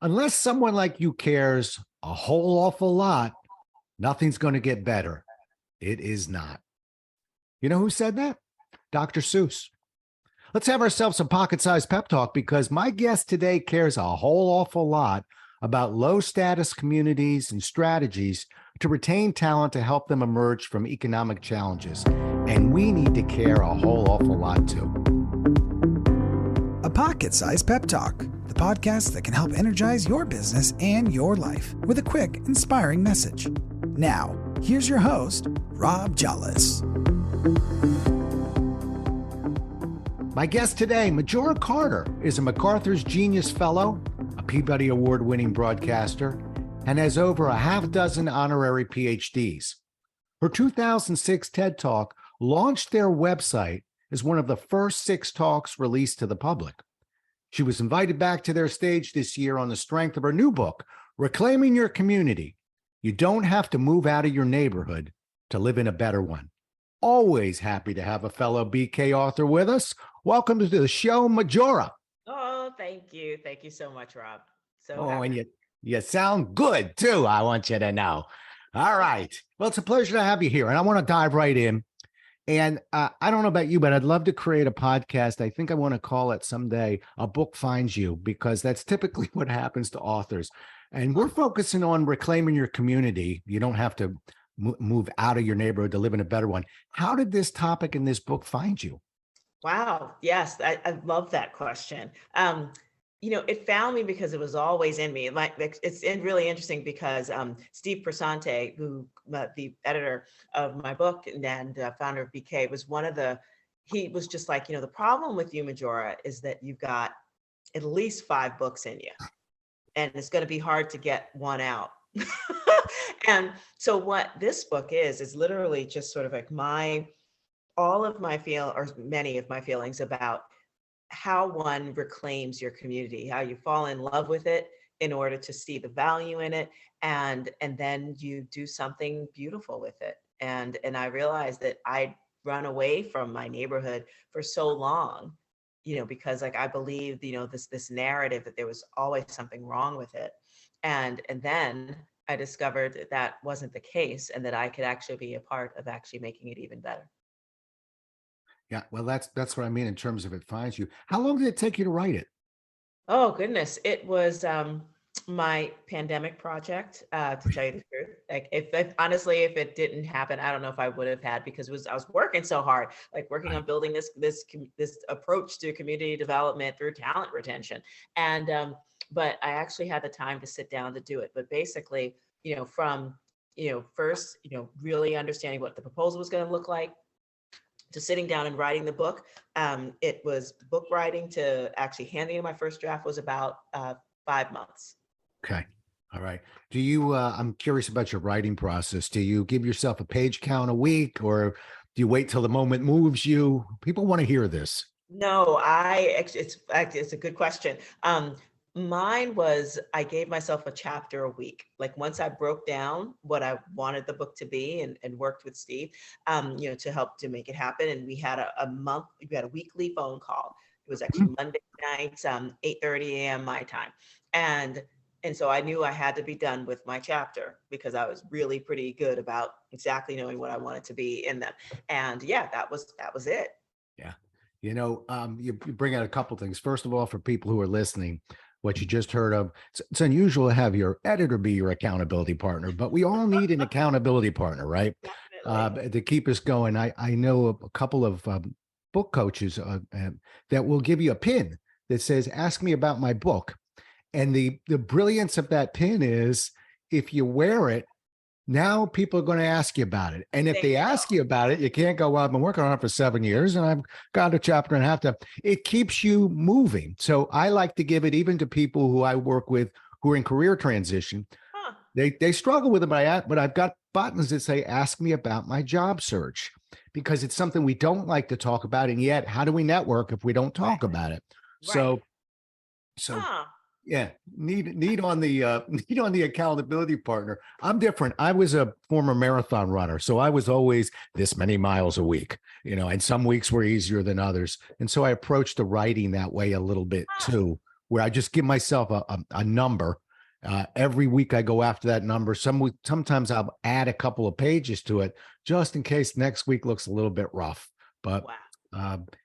Unless someone like you cares a whole awful lot, nothing's going to get better. It is not. You know who said that? Dr. Seuss. Let's have ourselves a pocket-sized pep talk because my guest today cares a whole awful lot about low-status communities and strategies to retain talent to help them emerge from economic challenges. And we need to care a whole awful lot too. A Pocket-Sized Pep Talk, the podcast that can help energize your business and your life with a quick, inspiring message. Now, here's your host, Rob Jolles. My guest today, Majora Carter, is a MacArthur's Genius Fellow, a Peabody Award-winning broadcaster, and has over a half dozen honorary PhDs. Her 2006 TED Talk launched their website as one of the first 6 talks released to the public. She was invited back to their stage this year on the strength of her new book, Reclaiming Your Community. You don't have to move out of your neighborhood to live in a better one. Always happy to have a fellow BK author with us. Welcome to the show, Majora. Oh, thank you. Thank you so much, Rob. And you sound good too, I want you to know. All right. Well, it's a pleasure to have you here. And I want to dive right in. And I don't know about you, but I'd love to create a podcast. I think I want to call it someday A Book Finds You, because that's typically what happens to authors. And we're focusing on reclaiming your community. You don't have to move out of your neighborhood to live in a better one. How did this topic in this book find you? Wow. Yes, I love that question. It found me because it was always in me. It's really interesting because Steve Persante, who the editor of my book and founder of BK, he was just like, the problem with you, Majora, is that you've got at least 5 books in you, and it's going to be hard to get one out. And so what this book is literally just sort of like many of my feelings about how one reclaims your community, how you fall in love with it in order to see the value in it, and then you do something beautiful with it. And I realized that I'd run away from my neighborhood for so long, because I believed, this narrative that there was always something wrong with it. And then I discovered that wasn't the case, and that I could actually be a part of actually making it even better. Yeah, well, that's what I mean in terms of it finds you. How long did it take you to write it? Oh, goodness. It was my pandemic project, to tell you the truth. Like if honestly, if it didn't happen, I don't know if I would have had, because I was working so hard, working on building this approach to community development through talent retention. And but I actually had the time to sit down to do it. But basically, from first, really understanding what the proposal was going to look like, to sitting down and writing the book. It was book writing to actually handing in my first draft was about 5 months. Okay. All right. Do you, I'm curious about your writing process. Do you give yourself a page count a week, or do you wait till the moment moves you? People want to hear this. No, it's a good question. Mine was, I gave myself a chapter a week. Once I broke down what I wanted the book to be and worked with Steve, to help to make it happen. And we had we had a weekly phone call. It was actually Monday nights, 8:30 a.m. my time. And so I knew I had to be done with my chapter, because I was really pretty good about exactly knowing what I wanted to be in them. And yeah, that was it. Yeah. You bring out a couple things. First of all, for people who are listening, what you just heard of, it's unusual to have your editor be your accountability partner, but we all need an accountability partner, right? To keep us going. I know a couple of book coaches that will give you a pin that says, ask me about my book. And the brilliance of that pin is, if you wear it, now people are going to ask you about it. And if they ask you about it, you can't go, well, I've been working on it for 7 years and I've got a chapter and a half to, it keeps you moving. So I like to give it even to people who I work with who are in career transition. They struggle with it, but I've got buttons that say, ask me about my job search, because it's something we don't like to talk about. And yet, how do we network if we don't talk about it? Right. So yeah, need on the accountability partner. I'm different. I was a former marathon runner, so I was always this many miles a week, and some weeks were easier than others. And so I approached the writing that way a little bit too, where I just give myself a number. Every week I go after that number. Sometimes I'll add a couple of pages to it just in case next week looks a little bit rough. But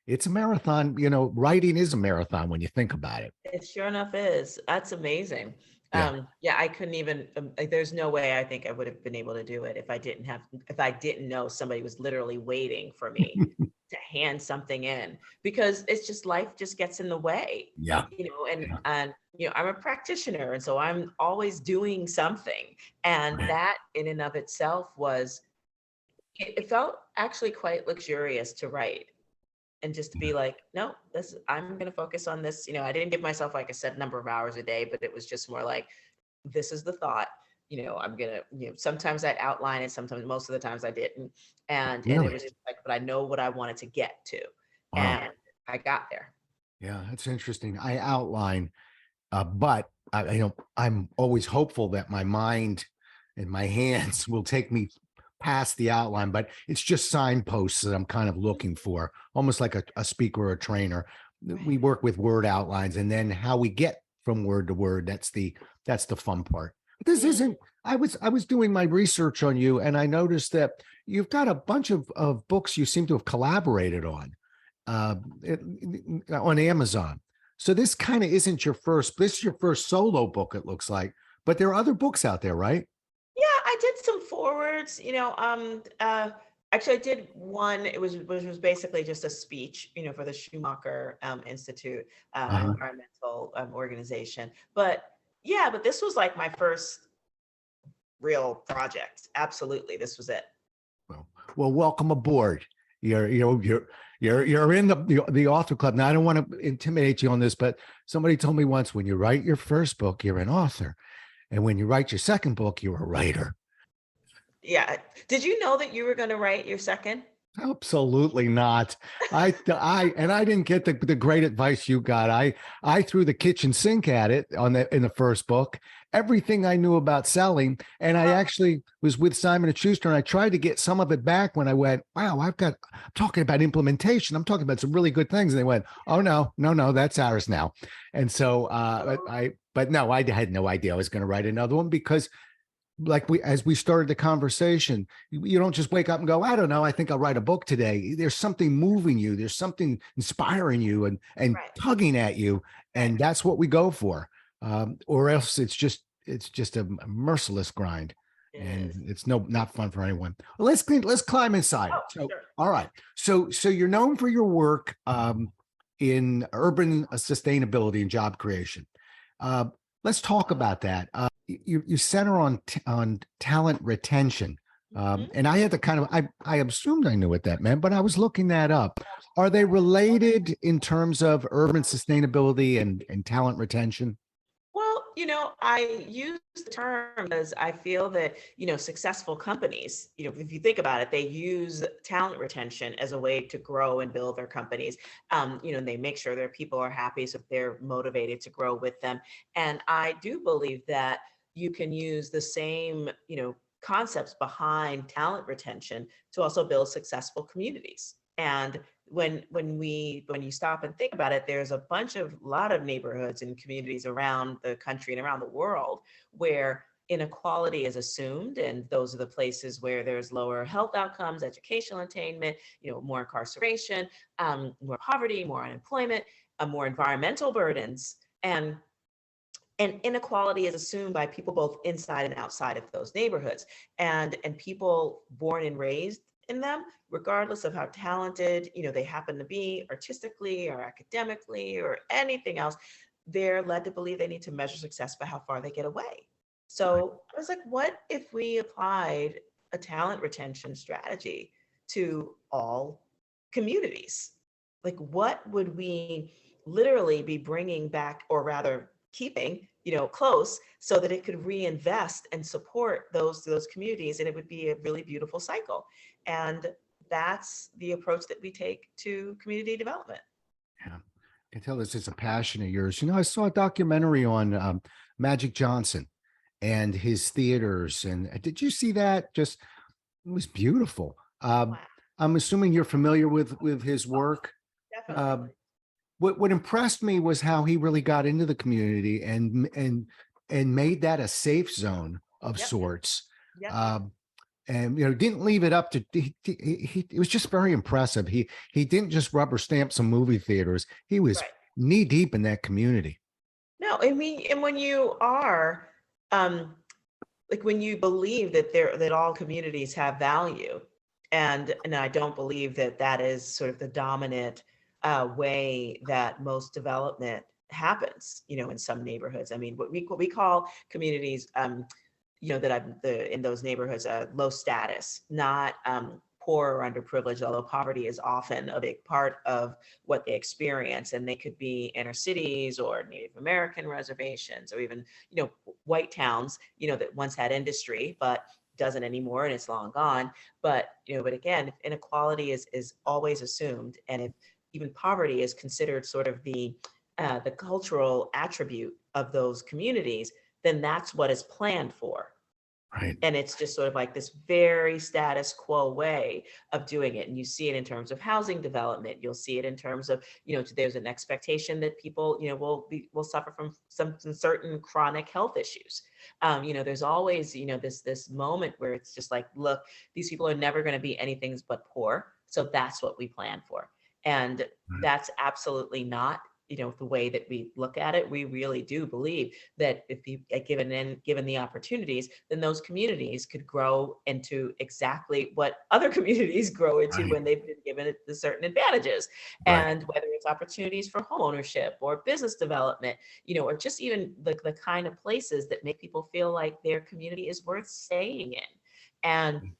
it's a marathon. Writing is a marathon when you think about it. It sure enough is. That's amazing. Yeah. I couldn't even, there's no way I think I would have been able to do it if I didn't know somebody was literally waiting for me to hand something in, because it's just, life just gets in the way. Yeah. And I'm a practitioner, and so I'm always doing something. And that in and of itself it felt actually quite luxurious to write. And just to be like, no, I'm going to focus on this. I didn't give myself like a set number of hours a day, but it was just more like, this is the thought, I'm going to, sometimes I'd outline it. Sometimes, most of the times I didn't. And it was just like, but I know what I wanted to get to. Wow. And I got there. Yeah, that's interesting. I outline, but I'm always hopeful that my mind and my hands will take me past the outline, but it's just signposts that I'm kind of looking for, almost like a speaker or a trainer. We work with word outlines, and then how we get from word to word, that's the fun part. This isn't, I was doing my research on you, and I noticed that you've got a bunch of books you seem to have collaborated on Amazon. So this kind of isn't this is your first solo book, it looks like, but there are other books out there, right? Yeah, I did some forwards, actually I did one, which was basically just a speech, for the Schumacher Institute, environmental organization. But this was like my first real project. Absolutely. This was it. Well, welcome aboard. You're in the author club. Now, I don't want to intimidate you on this, but somebody told me once, when you write your first book, you're an author. And when you write your second book, you're a writer. Yeah. Did you know that you were going to write your second? Absolutely not. I didn't get the great advice you got. I threw the kitchen sink at it in the first book, everything I knew about selling. And I actually was with Simon & Schuster, and I tried to get some of it back when I went, wow, I'm talking about implementation. I'm talking about some really good things. And they went, oh, no, that's ours now. And so I had no idea I was going to write another one, because as we started the conversation, you don't just wake up and go, I don't know, I think I'll write a book today. There's something moving you. There's something inspiring you and tugging at you. And that's what we go for. Or else it's just a merciless grind. And it's not fun for anyone. Well, let's climb inside. Sure. All right. So you're known for your work in urban sustainability and job creation. Let's talk about that. You center on talent retention. And I had to I assumed I knew what that meant, but I was looking that up. Are they related in terms of urban sustainability and talent retention? Well, I use the term because I feel that, successful companies, if you think about it, they use talent retention as a way to grow and build their companies. And they make sure their people are happy, so they're motivated to grow with them. And I do believe that you can use the same, concepts behind talent retention to also build successful communities. And when you stop and think about it, there's a lot of neighborhoods and communities around the country and around the world where inequality is assumed, and those are the places where there's lower health outcomes, educational attainment, more incarceration, more poverty, more unemployment, more environmental burdens, and inequality is assumed by people both inside and outside of those neighborhoods, and people born and raised in them, regardless of how talented they happen to be artistically or academically or anything else. They're led to believe they need to measure success by how far they get away. So I was like, what if we applied a talent retention strategy to all communities? Like, what would we literally be bringing back, or rather keeping, close, so that it could reinvest and support those communities, and it would be a really beautiful cycle. And that's the approach that we take to community development. Yeah, I can tell this is a passion of yours. I saw a documentary on Magic Johnson and his theaters, and did you see that? It was beautiful. Wow. I'm assuming you're familiar with his work. Definitely. what impressed me was how he really got into the community and made that a safe zone of Yep. sorts. Yep. And didn't leave it up to it was just very impressive. He didn't just rubber stamp some movie theaters. He was Right. knee deep in that community. No, I mean, and when you are, like when you believe that all communities have value, and I don't believe that is sort of the dominant way that most development happens, in some neighborhoods. I mean, what we call communities, that in those neighborhoods, low status, not poor or underprivileged, although poverty is often a big part of what they experience. And they could be inner cities or Native American reservations, or even, white towns, that once had industry, but doesn't anymore, and it's long gone. But, but again, if inequality is always assumed, and if even poverty is considered sort of the cultural attribute of those communities, then that's what is planned for. Right. And it's just sort of like this very status quo way of doing it. And you see it in terms of housing development. You'll see it in terms of, there's an expectation that people, will suffer from some certain chronic health issues. There's always, this moment where it's just like, look, these people are never going to be anything but poor. So that's what we plan for. And that's absolutely not, the way that we look at it. We really do believe that if you given the opportunities, then those communities could grow into exactly what other communities grow into when they've been given it the certain advantages. And whether it's opportunities for home ownership or business development, or just even the kind of places that make people feel like their community is worth staying in. And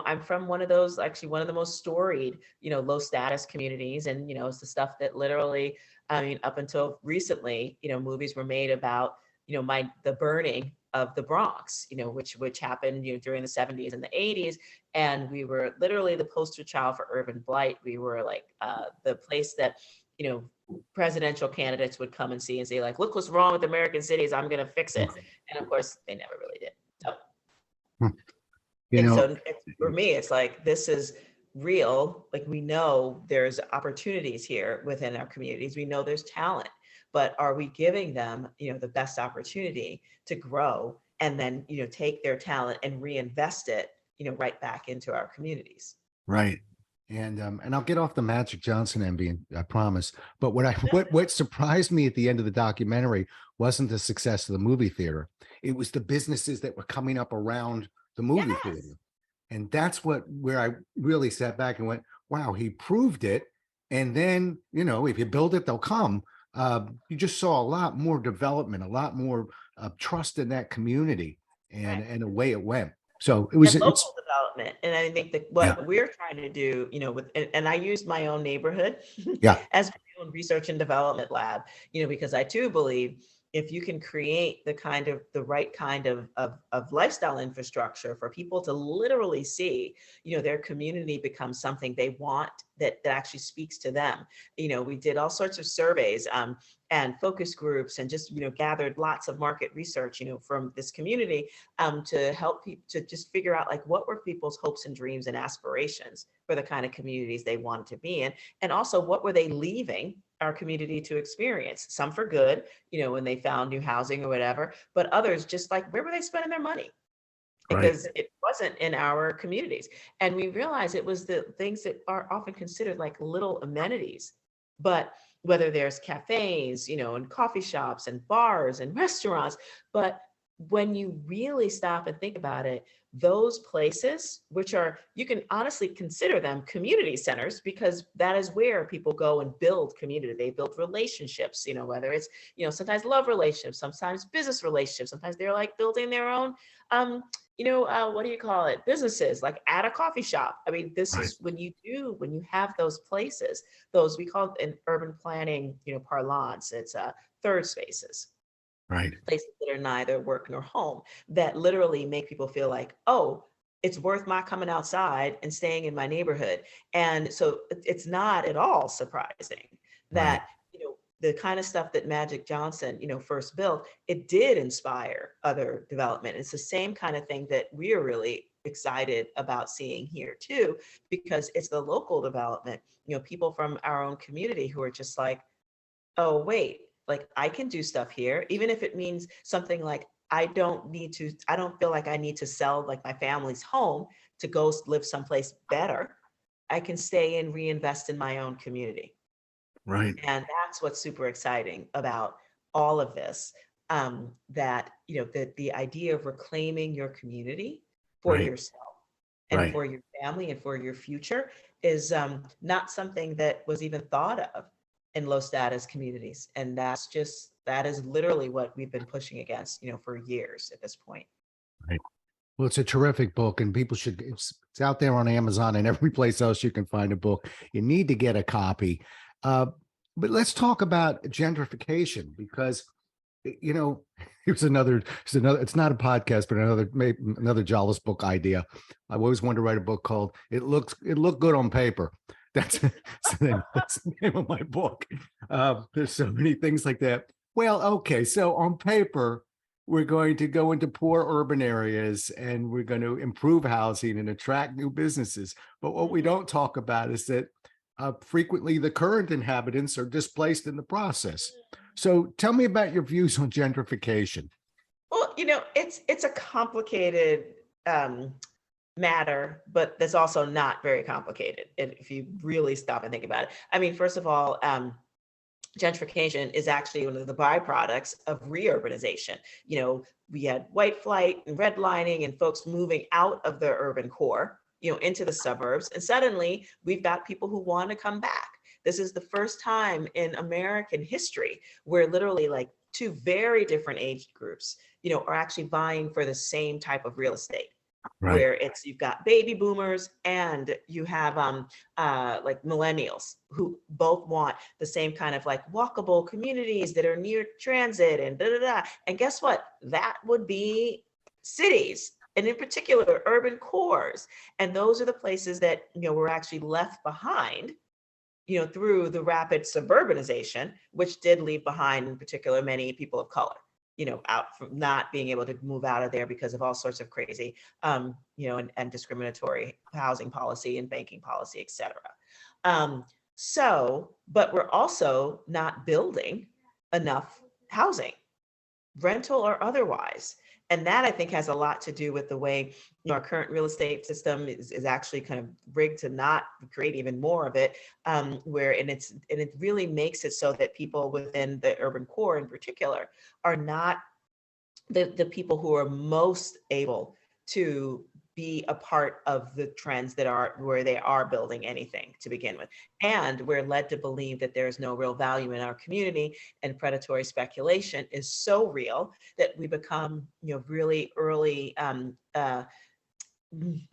I'm from one of those, actually one of the most storied, low status communities. And, it's the stuff that literally, up until recently, movies were made about, the burning of the Bronx, which happened, during the 70s and the 80s. And we were literally the poster child for urban blight. We were like the place that, presidential candidates would come and see and say, like, look what's wrong with American cities, I'm going to fix it. And of course, they never really did. So. So for me, it's like, this is real. Like, we know there's opportunities here within our communities. We know there's talent, but are we giving them, the best opportunity to grow and then, take their talent and reinvest it, right back into our communities? Right. And I'll get off the Magic Johnson envy, I promise. But what surprised me at the end of the documentary wasn't the success of the movie theater. It was the businesses that were coming up around the movie theater. And that's where I really sat back and went, wow, he proved it. And then, if you build it, they'll come. You just saw a lot more development, a lot more trust in that community, and the way it went. So it's local development. And I think that what we're trying to do, and I use my own neighborhood as my own research and development lab, because I too believe if you can create the right kind of lifestyle infrastructure for people to literally see, their community become something they want, that actually speaks to them. We did all sorts of surveys and focus groups, and just, gathered lots of market research, from this community to help people to just figure out, like, what were people's hopes and dreams and aspirations for the kind of communities they wanted to be in. And also, what were they leaving our community to experience? Some for good, when they found new housing or whatever, but others just like, where were they spending their money? Because it wasn't in our communities. And we realized it was the things that are often considered like little amenities, but whether there's cafes, and coffee shops and bars and restaurants. But when you really stop and think about it, those places, which are, you can honestly consider them community centers, because that is where people go and build community. They build relationships, whether it's, sometimes love relationships, sometimes business relationships, sometimes they're like building their own, what do you call it? Businesses, like at a coffee shop. I mean, this is when you have those places, those we call in urban planning, parlance, it's third spaces. Places that are neither work nor home, that literally make people feel like, oh, it's worth my coming outside and staying in my neighborhood. And so it's not at all surprising that, the kind of stuff that Magic Johnson, first built, it did inspire other development. It's the same kind of thing that we're really excited about seeing here too, because it's the local development, people from our own community who are just like, oh, wait, like I can do stuff here, even if it means something like I don't feel like I need to sell like my family's home to go live someplace better. I can stay and reinvest in my own community. Right. And that's what's super exciting about all of this. That, the idea of reclaiming your community for Right. yourself and Right. for your family and for your future is not something that was even thought of in low status communities. And that is literally what we've been pushing against, for years at this point. Right. Well, it's a terrific book, and people should, it's out there on Amazon and every place else you can find a book. You need to get a copy. But let's talk about gentrification, because, it's not a podcast, but maybe another Jollis book idea. I always wanted to write a book called It Looked Good on Paper. That's the name of my book. There's so many things like that. Well, okay, so on paper, we're going to go into poor urban areas and we're going to improve housing and attract new businesses. But what we don't talk about is that frequently the current inhabitants are displaced in the process. So tell me about your views on gentrification. Well, it's a complicated matter, but that's also not very complicated if you really stop and think about it. I mean, first of all, gentrification is actually one of the byproducts of reurbanization. We had white flight and redlining and folks moving out of the urban core, into the suburbs. And suddenly we've got people who want to come back. This is the first time in American history where literally like two very different age groups, are actually vying for the same type of real estate. Right. Where you've got baby boomers and you have like millennials who both want the same kind of like walkable communities that are near transit and da da da. And guess what? That would be cities, and in particular urban cores. And those are the places that were actually left behind, through the rapid suburbanization, which did leave behind in particular many people of color. Out from not being able to move out of there because of all sorts of crazy, and discriminatory housing policy and banking policy, et cetera. But we're also not building enough housing, rental or otherwise. And that I think has a lot to do with the way our current real estate system is actually kind of rigged to not create even more of it, it really makes it so that people within the urban core in particular are not the people who are most able to be a part of the trends that are where they are building anything to begin with. And we're led to believe that there's no real value in our community, and predatory speculation is so real that we become, really early,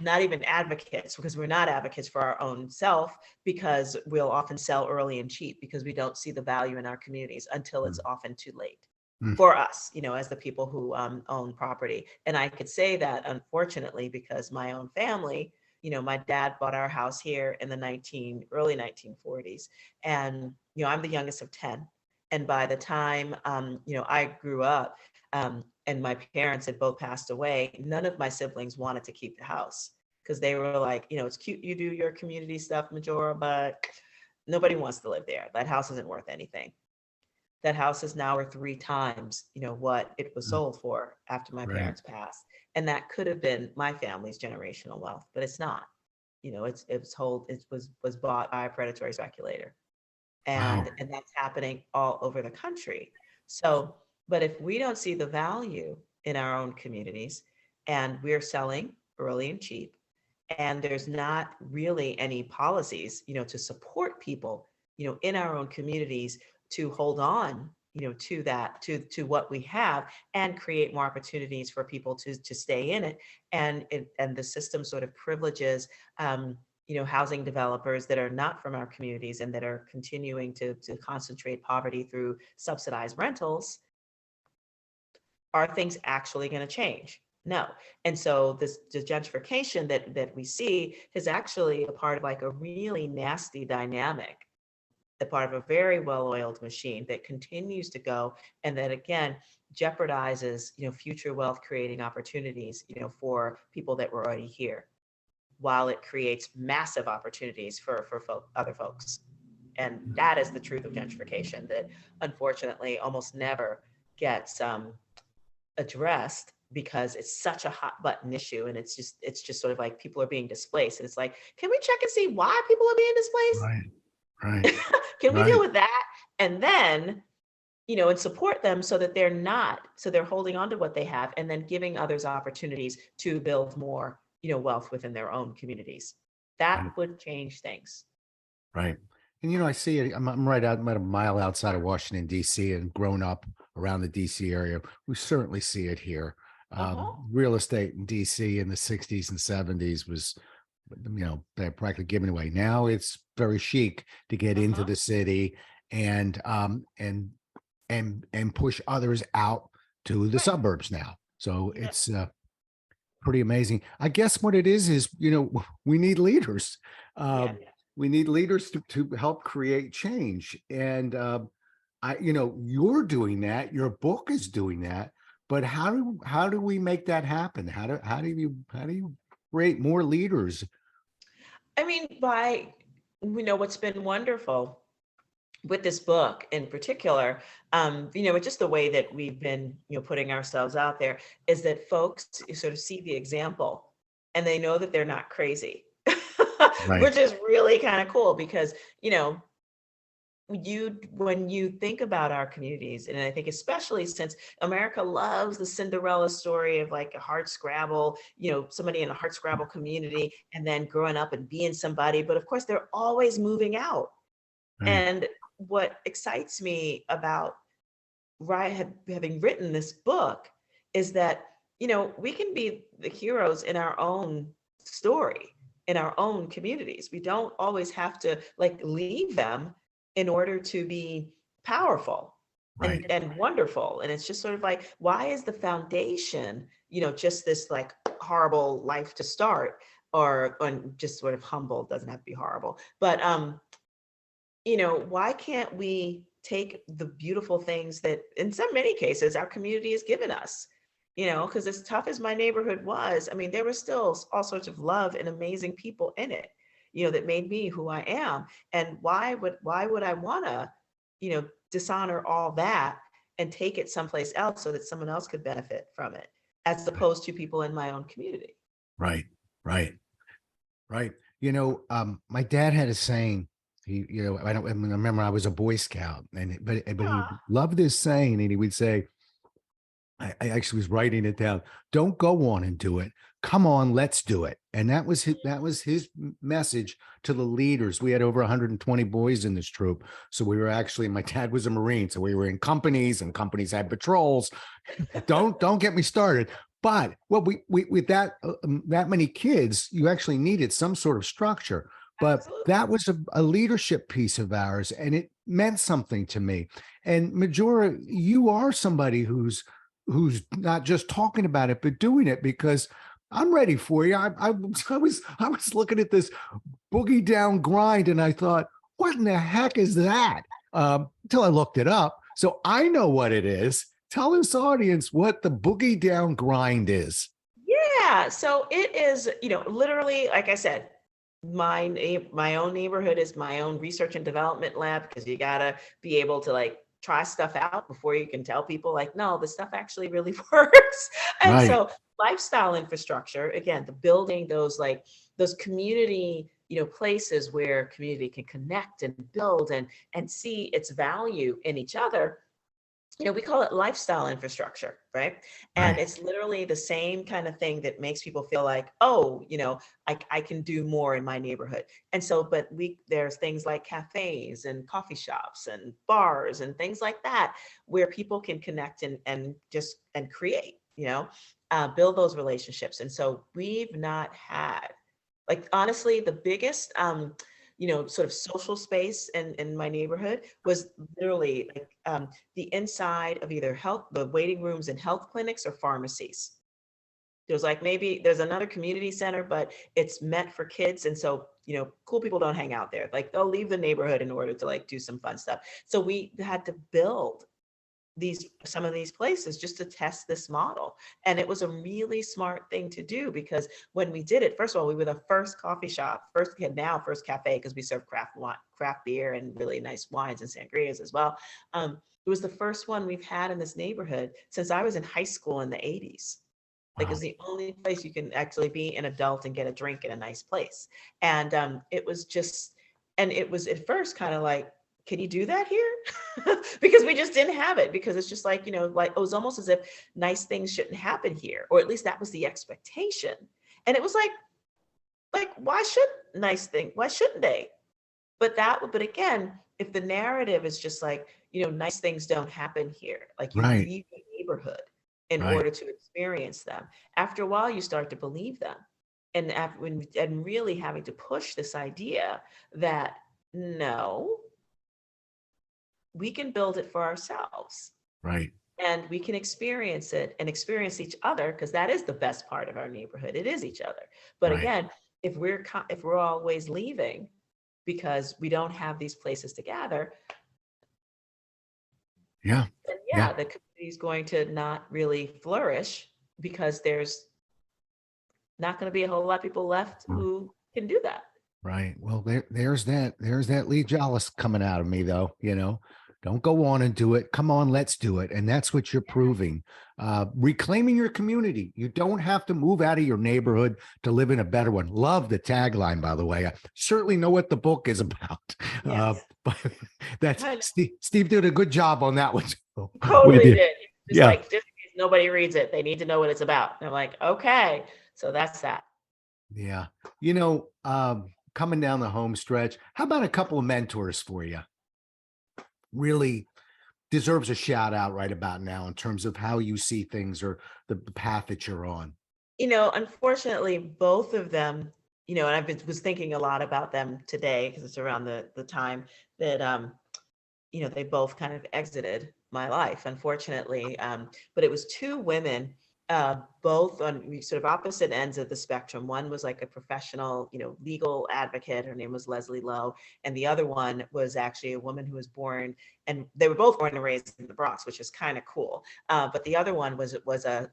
not even advocates, because we're not advocates for our own self, because we'll often sell early and cheap because we don't see the value in our communities until it's often too late. For us, as the people who own property. And I could say that, unfortunately, because my own family, my dad bought our house here in the early 1940s. And, I'm the youngest of 10. And by the time, I grew up and my parents had both passed away, none of my siblings wanted to keep the house because they were like, it's cute you do your community stuff, Majora, but nobody wants to live there. That house isn't worth anything. That house is now worth 3 times, what it was sold for after my parents passed. And that could have been my family's generational wealth, but it's not. It was bought by a predatory speculator. And that's happening all over the country. So, but if we don't see the value in our own communities and we're selling early and cheap, and there's not really any policies, to support people, in our own communities to hold on, to that, to what we have, and create more opportunities for people to stay in it. And the system sort of privileges, housing developers that are not from our communities and that are continuing to concentrate poverty through subsidized rentals. Are things actually going to change? No. And so the gentrification that we see is actually a part of like a really nasty dynamic, a part of a very well-oiled machine that continues to go, and that again jeopardizes, future wealth creating opportunities, for people that were already here, while it creates massive opportunities for other folks. And that is the truth of gentrification that unfortunately almost never gets addressed because it's such a hot button issue. And it's just sort of like people are being displaced. And it's like, can we check and see why people are being displaced? Right. Right. Can we Right. deal with that? And then, and support them so that they're holding on to what they have and then giving others opportunities to build more, wealth within their own communities. That Right. would change things. Right. And I see it. I'm right out, I'm about a mile outside of Washington, D.C., and grown up around the D.C. area. We certainly see it here. Real estate in D.C. in the 60s and 70s was, they're practically given away. Now it's very chic to get into the city and push others out to the suburbs now. So it's pretty amazing. I guess what it is, we need leaders. We need leaders to help create change. And you're doing that. Your book is doing that. But how do we make that happen? How do you create more leaders? I mean, what's been wonderful with this book in particular, just the way that we've been, putting ourselves out there, is that folks sort of see the example and they know that they're not crazy, Right. which is really kind of cool because, when you think about our communities, and I think especially since America loves the Cinderella story of like a hardscrabble, somebody in a hardscrabble community and then growing up and being somebody, but of course they're always moving out. Right. And what excites me about having written this book is that, we can be the heroes in our own story, in our own communities. We don't always have to like leave them in order to be powerful and wonderful. And it's just sort of like, why is the foundation, just this like horrible life to start, or just sort of humble, doesn't have to be horrible, but why can't we take the beautiful things that in many cases our community has given us, because as tough as my neighborhood was, I mean, there were still all sorts of love and amazing people in it, that made me who I am. And why would I want to, dishonor all that and take it someplace else so that someone else could benefit from it, as opposed to people in my own community? Right. My dad had a saying. I remember I was a Boy Scout, but he loved this saying, and he would say, I actually was writing it down. Don't go on and do it. Come on, let's do it. And that was his message to the leaders. We had over 120 boys in this troop. So we were actually, my dad was a Marine. So we were in companies, and companies had patrols. Don't get me started. But we with that many kids, you actually needed some sort of structure. But Absolutely. that was a leadership piece of ours, and it meant something to me. And Majora, you are somebody who's not just talking about it, but doing it, because I'm ready for you. I was looking at this Boogie Down Grind, and I thought, what in the heck is that? Until I looked it up. So I know what it is. Tell this audience what the Boogie Down Grind is. Yeah. So it is, literally, like I said, my own neighborhood is my own research and development lab, because you got to be able to like try stuff out before you can tell people like, no, this stuff actually really works. And so lifestyle infrastructure, again, the building those community, places where community can connect and build and see its value in each other. We call it lifestyle infrastructure, right? And it's literally the same kind of thing that makes people feel like, oh, I can do more in my neighborhood. And so, but there's things like cafes and coffee shops and bars and things like that, where people can connect and create, build those relationships. And so we've not had, like, honestly, the biggest, sort of social space in my neighborhood was literally like the inside of either the waiting rooms in health clinics or pharmacies. There's like, maybe there's another community center, but it's meant for kids. And so, cool people don't hang out there. Like, they'll leave the neighborhood in order to like do some fun stuff. So we had to build some of these places just to test this model. And it was a really smart thing to do, because when we did it, first of all, we were the first coffee shop, first cafe, because we serve craft beer and really nice wines and sangrias as well. It was the first one we've had in this neighborhood since I was in high school in the 80s. Like, it's the only place you can actually be an adult and get a drink in a nice place. And it was at first kind of like, can you do that here? Because we just didn't have it, because it's just like, like, it was almost as if nice things shouldn't happen here, or at least that was the expectation. And it was like, why shouldn't they? But again, if the narrative is just like, nice things don't happen here, like you Right. leave the neighborhood in Right. order to experience them. After a while, you start to believe them. And really having to push this idea that no, we can build it for ourselves. Right. And we can experience it and experience each other, because that is the best part of our neighborhood. It is each other. But Right. again, if we're always leaving because we don't have these places to gather, Yeah. then Yeah. the community is going to not really flourish, because there's not going to be a whole lot of people left who can do that. Right. Well, there's that Lee Jollis coming out of me, though. Don't go on and do it. Come on, let's do it. And that's what you're proving. Reclaiming your community. You don't have to move out of your neighborhood to live in a better one. Love the tagline, by the way. I certainly know what the book is about. Yes. But that's Steve did a good job on that one. Totally did. Just Yeah. like, just in case nobody reads it, they need to know what it's about. And I'm like, okay, so that's that. Yeah. Coming down the home stretch, how about a couple of mentors for you? Really deserves a shout out right about now in terms of how you see things, or the path that you're on. Unfortunately, both of them, and was thinking a lot about them today, because it's around the time that, they both kind of exited my life, unfortunately. But it was two women, both on sort of opposite ends of the spectrum. One was like a professional, legal advocate. Her name was Leslie Lowe. And the other one was actually a woman who was born, and they were both born and raised in the Bronx, which is kind of cool. But the other one was a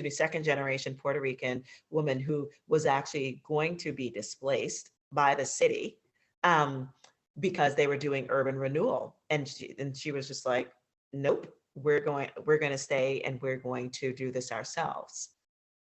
second generation Puerto Rican woman who was actually going to be displaced by the city, because they were doing urban renewal. And she was just like, nope, we're going to stay, and we're going to do this ourselves.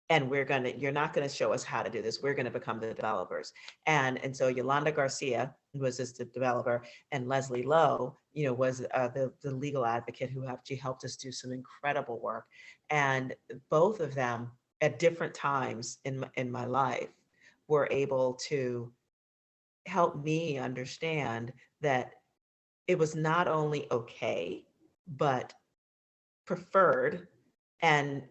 And you're not going to show us how to do this. We're going to become the developers. And so Yolanda Garcia was just the developer, and Leslie Lowe, was the legal advocate who actually helped us do some incredible work. And both of them at different times in my life were able to help me understand that it was not only okay, but preferred and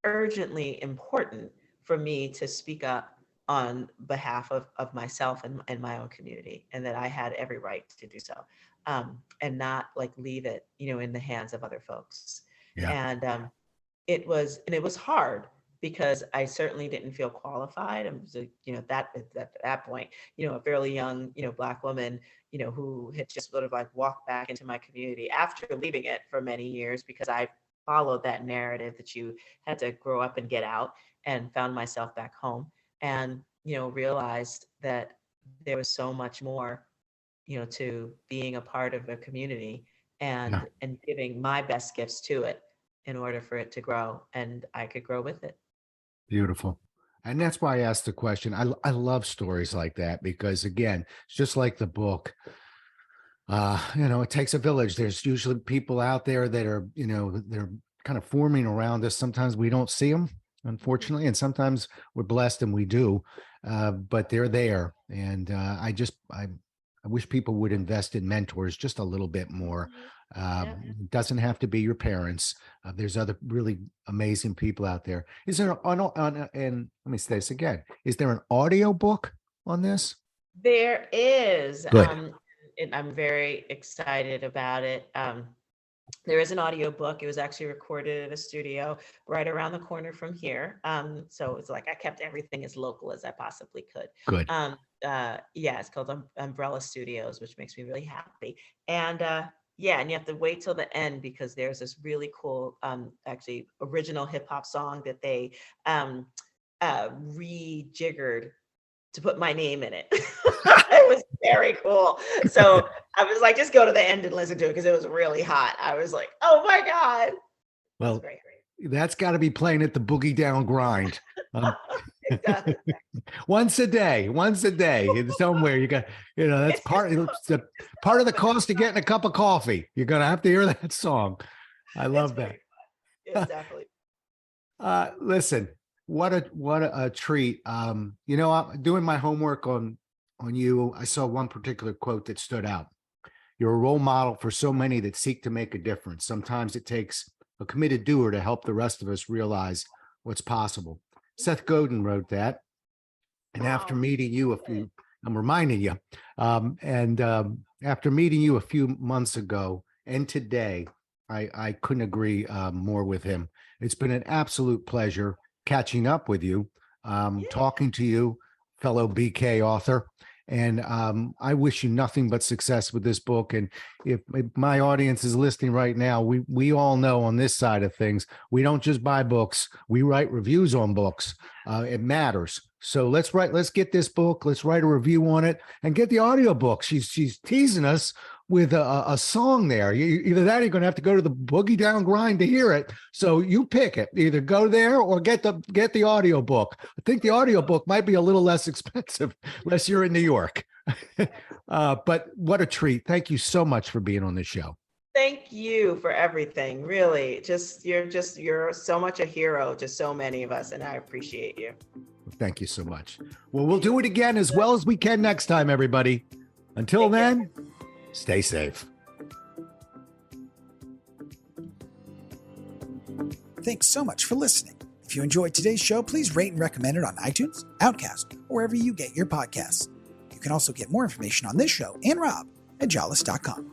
urgently important for me to speak up on behalf of myself and my own community, and that I had every right to do so, and not like leave it, in the hands of other folks. Yeah. And it was hard, because I certainly didn't feel qualified. I was, at that point, a fairly young, Black woman, who had just sort of like walked back into my community after leaving it for many years, because I followed that narrative that you had to grow up and get out, and found myself back home, and, realized that there was so much more, to being a part of a community, and giving my best gifts to it in order for it to grow, and I could grow with it. Beautiful. And that's why I asked the question. I love stories like that, because again, it's just like the book. It takes a village. There's usually people out there that are, they're kind of forming around us. Sometimes we don't see them, unfortunately, and sometimes we're blessed and we do. But they're there. And I wish people would invest in mentors just a little bit more. It doesn't have to be your parents. There's other really amazing people out there. Is there and let me say this again, is there an audio book on this? There is. Good. And I'm very excited about it. There is an audio book. It was actually recorded at a studio right around the corner from here. So it's like I kept everything as local as I possibly could. Good. It's called Umbrella Studios, which makes me really happy. And Yeah, and you have to wait till the end because there's this really cool, actually original hip hop song that they rejiggered to put my name in it. It was very cool. So I was like, just go to the end and listen to it because it was really hot. I was like, oh my God. Well, great. That's got to be playing at the Boogie Down Grind. Exactly. Once a day, somewhere you got, that's part of the cost of getting a cup of coffee. You're going to have to hear that song. I love that. It's definitely. Listen, what a treat. I'm doing my homework on you. I saw one particular quote that stood out. You're a role model for so many that seek to make a difference. Sometimes it takes a committed doer to help the rest of us realize what's possible. Seth Godin wrote that. And after meeting you I'm reminding you, after meeting you a few months ago and today, I couldn't agree more with him. It's been an absolute pleasure catching up with you, talking to you, fellow BK author. And I wish you nothing but success with this book. And if my audience is listening right now, we all know on this side of things, we don't just buy books, we write reviews on books. It matters. So let's get this book, let's write a review on it and get the audiobook. She's teasing us with a song there. Either that or you're going to have to go to the Boogie Down Grind to hear it. So you pick it. Either go there or get the audiobook. I think the audiobook might be a little less expensive unless you're in New York. But what a treat. Thank you so much for being on the show. Thank you for everything. Really, you're so much a hero to so many of us, and I appreciate you. Thank you so much. Well, we'll do it again as well as we can next time, everybody. Until then, stay safe. Thanks so much for listening. If you enjoyed today's show, please rate and recommend it on iTunes, Outcast, or wherever you get your podcasts. You can also get more information on this show and Rob at jollis.com.